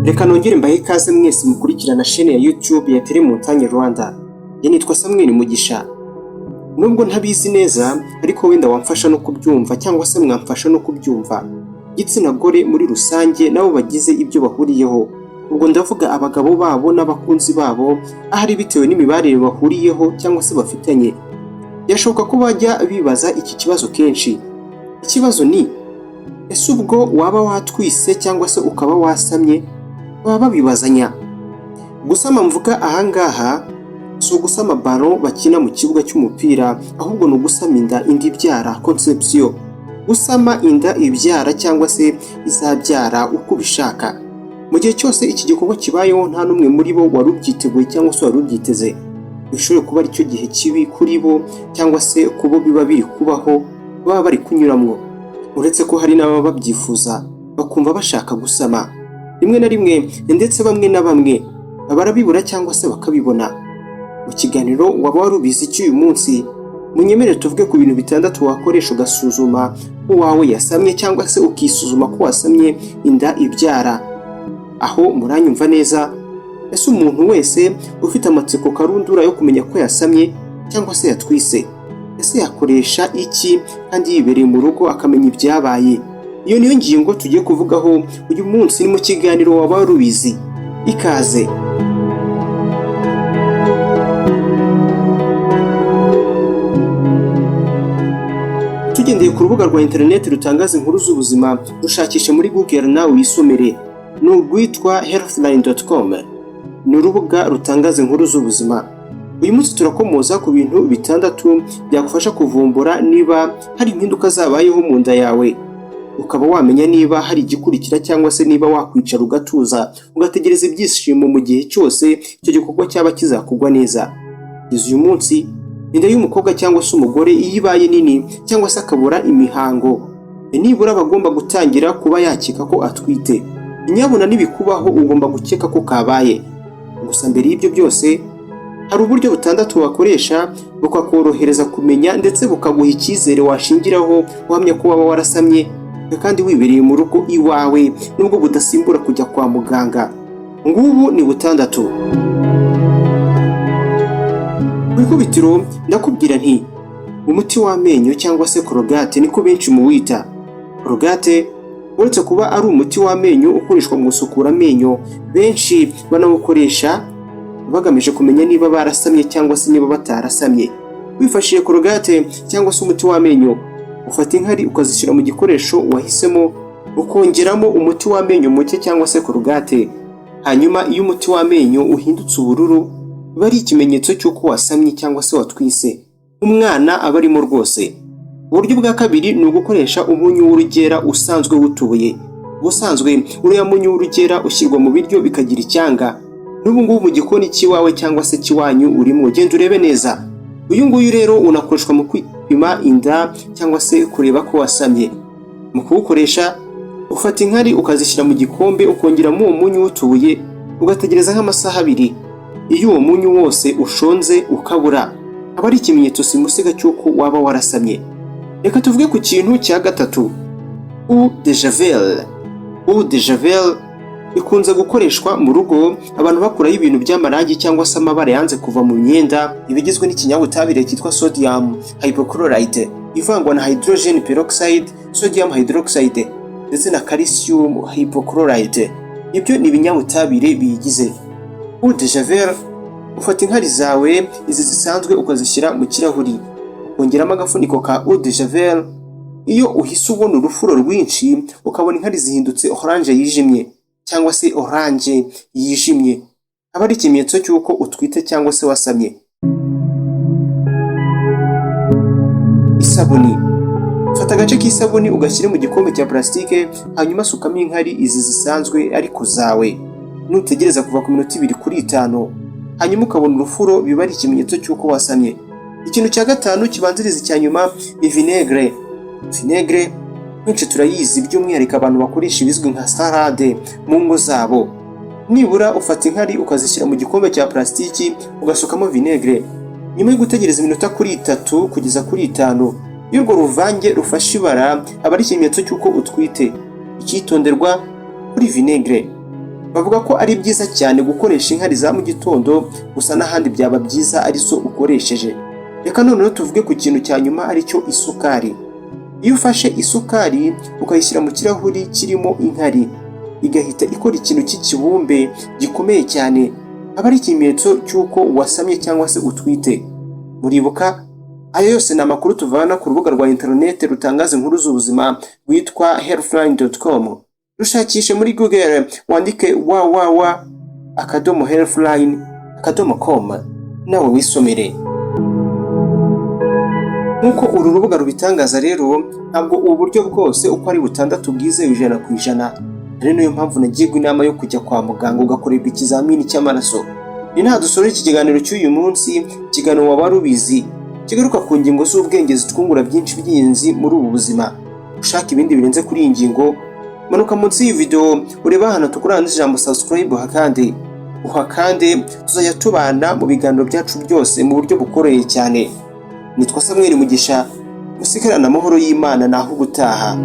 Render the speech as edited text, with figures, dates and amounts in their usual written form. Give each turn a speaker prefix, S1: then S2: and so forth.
S1: Reka nongere mbahe ikaze mwese mukurikirana chaîne ya YouTube ya Telemontagne Rwanda. Nitwa Wasamye Mugisha. Nubwo ntabizi neza ariko wenda wamfasha no kubyumva cyangwa se mwamfasha no kubyumva. Igitsina gore muri rusange nabo bagize ibyo bahuriyeho. Ubwo ndavuga abagabo babo n'abakunzi babo ahari bitewe n'imibarire bahuriyeho cyangwa se bafitanye. Yashoboka ko bajya bibaza iki kibazo kenshi. Ikibazo ni ese ubwo waba watwise cyangwa se ukaba wasamye baba bibazanya. Gusama mvuga ahangaha so gusama baro bakina mu kibuga cy'umupira ahubwo no gusama inda ibyara conception. Gusama inda ibyara cyangwa se izabyara uko bishaka. Mu gihe cyose iki gikorwa kibayeho nta numwe muri bo warubyiteguye cyangwa se warubyiteze. Bishobora kuba ari cyo gihe kibi kuri bo cyangwa se kubo biba biri kubaho baba bari kunyuramwo. Uretse ko hari n'ababa babyifuza bakumva bashaka gusama. Rimwe na rimwe ndetse bamwe na bamwe barabibura cyangwa se bakabibona. Mu kiganiro waba warubizi cy'uyu munsi munyemere tuvuge ku bintu bitandatu wakoresha ugasuzuma uwawe yasamye cyangwa se ukisuzuma ko wasamye inda ibyara. Aho muranyumva neza, ese umuntu wese ufite amatsiko karundura yo kumenya ko yasamye cyangwa se yatwise ese yakoresha iki kandi yibereye mu rugo akamenya ibyabaye? Iyo niyo ngingo tugiye kuvugaho uyu munsi ni mu kiganiro waba warubizi. Ikaze. Tugendeye ku rubuga rwa internet rutangaza inkuru z'ubuzima, dushakishe muri Google nawe wisomere. Ni urwitwa healthline.com. Ni urubuga rutangaza inkuru z'ubuzima. Uyu munsi turakomoza ku bintu bitandatu byagufasha kuvumbura niba hari impinduka zabayeho mu nda yawe. Ukaba wamenya niba hari igikurikira cyangwa se niba wakwicara ugatuza ugategereza ibyishimo mu gihe cyose icyo gikorwa cyaba kizakugwa neza. Uyu munsi inda y'umukobwa cyangwa se umugore iyo ibaye nini cyangwa se akabura imihango, nibura bagomba gutangira kuba yakeka ko atwite. Inyabona nibikubaho ugomba gukeka ko kabaye. Gusa mbere y'ibyo byose hari uburyo butandatu wakoresha bukakorohereza kumenya ndetse bukaguha icyizere washingiraho uhamya ko waba warasamye kandi wibereye mu rugo iwawe nubwo budasimbura kujya kwa muganga. Ngubu ni butandatu. Kwikubitiro ndakubwira nti umuti w'amenyo cyangwa se korogate niko benshi mu wita. Korogate uretse kuba ari umuti w'amenyo ukoreshwa mu gusukura amenyo, benshi banawukoresha bagamije kumenya niba barasamye cyangwa se niba batarasamye. Wifashishije korogate cyangwa se umuti w'amenyo, ufata inkari ukazishyira mu gikoresho wahisemo, ukongeramo umuti w'amenyo muke cyangwa se korogate. Hanyuma iyo umuti w'amenyo uhindutse ubururu, biba ari ikimenyetso cy'uko wasamye cyangwa se watwise. Umwana aba arimo rwose. Uburyo bwa kabiri ni ugukoresha umunyu w'urugera usanzwe wutubuye. Ubusanzwe uriya munyu w'urugera ushyirwa mu biryo bikagira icyanga. N'ubu ngubu mu gikoni cy'iwawe cyangwa se cy'iwanyu urimo genda urebe neza. Uyu nguyu rero unakoreshwa mu kwipima inda cyangwa se kureba ko wasamye. Mu kuwukoresha ufata inkari ukazishyira mu gikombe ukongeramo uwo munyu wutubuye ugategereza nk'amasaha 2. Iyo uwo munyu wose ushonze ukabura, aba ari ikimenyetso simusiga cy'uko waba warasamye. Reka tuvuge ku kintu cya gatatu. Eau de javel. Eau de javel ikunze gukoreshwa mu rugo abantu bakuraho ibintu by'amarangi cyangwa se amabara yanze kuva mu myenda, ibigizwe n'ikinyabutabire cyitwa sodium hypochlorite ivangwa na hydrogen peroxide, sodium hydroxide ndetse na calcium hypochlorite. Ibyo ni ibinyabutabire biyigize. Eau de javel ufata inkari zawe izi zisanzwe ukazishyira mu kirahuri, ukongeramo agafuniko ka eau de javel. Iyo uhise ubona urufuro rwinshi ukabona inkari zihindutse orange yijimye cyangwa se orange yijimye, aba ari ikimenyetso cy'uko utwite cyangwa se wasamye. Isabuni. Fata agace k'isabuni ugashyire mu gikombe cya plastike, hanyuma sukamo inkari izi zisanzwe ariko zawe. Nutegereza kuva ku minota 2 kuri 5, hanyuma ukabona urufuro, biba ari ikimenyetso cy'uko wasamye. Ikintu cya gatanu kibanziriza icya nyuma ni vinegre. Vinegre benshi turayizi by'umwihariko abantu bakoresha ibizwi nka salade mu ngo zabo. nibura ufata inkari ukazishyira mu gikombe cya plastiki ugasukamo vinegere. Nyuma yo gutegereza iminota kuri 3 kugeza kuri 5, iyo urwo ruvange rufashe ibara aba ari ikimenyetso cy'uko utwite. Icyitonderwa kuri vinegere, bavuga ko ari byiza cyane gukoresha inkari za mu gitondo, gusa n'ahandi byaba byiza ari zo ukoresheje. Reka noneho tuvuge ku kintu cya nyuma ari cyo isukari. Iyo ufashe isukari ukayishyira mu kirahuri kirimo inkari, igahita ikora ikintu cy'ikibumbe gikomeye cyane, aba ari ikimenyetso cy'uko wasamye cyangwa se utwite. Muribuka ayo yose ni amakuru tuvana ku rubuga rwa interineti rutangaza inkuru z'ubuzima rwitwa healthline.com. Rushakishe muri Google wandike www.healthline.com nawe wisomere. Nkuko uru rubuga rubitangaza rero, ntabwo ubu buryo bwose uko ari 6 bwizewe 100%. Rero niyo mpamvu nagirwa inama yo kujya kwa muganga ugakorerwa ikizamini cy'amaraso. Ni nta dusore iki kiganiro cy'uyu munsi, kiganiro waba rubizi kigaruka ku ngingo z'ubwenge zitwungura byinshi by'ingenzi muri ubu buzima. Ushaka ibindi birenze kuri iyi ngingo, manuka munsi y'iyi video ureba hano tukurandije ijambo subscribe uhakande tuzajya tubana mu biganiro byacu byose mu buryo bukoreye cyane. Nitwa Samuel Mugisha, musigarana amahoro y'Imana naho gutaha.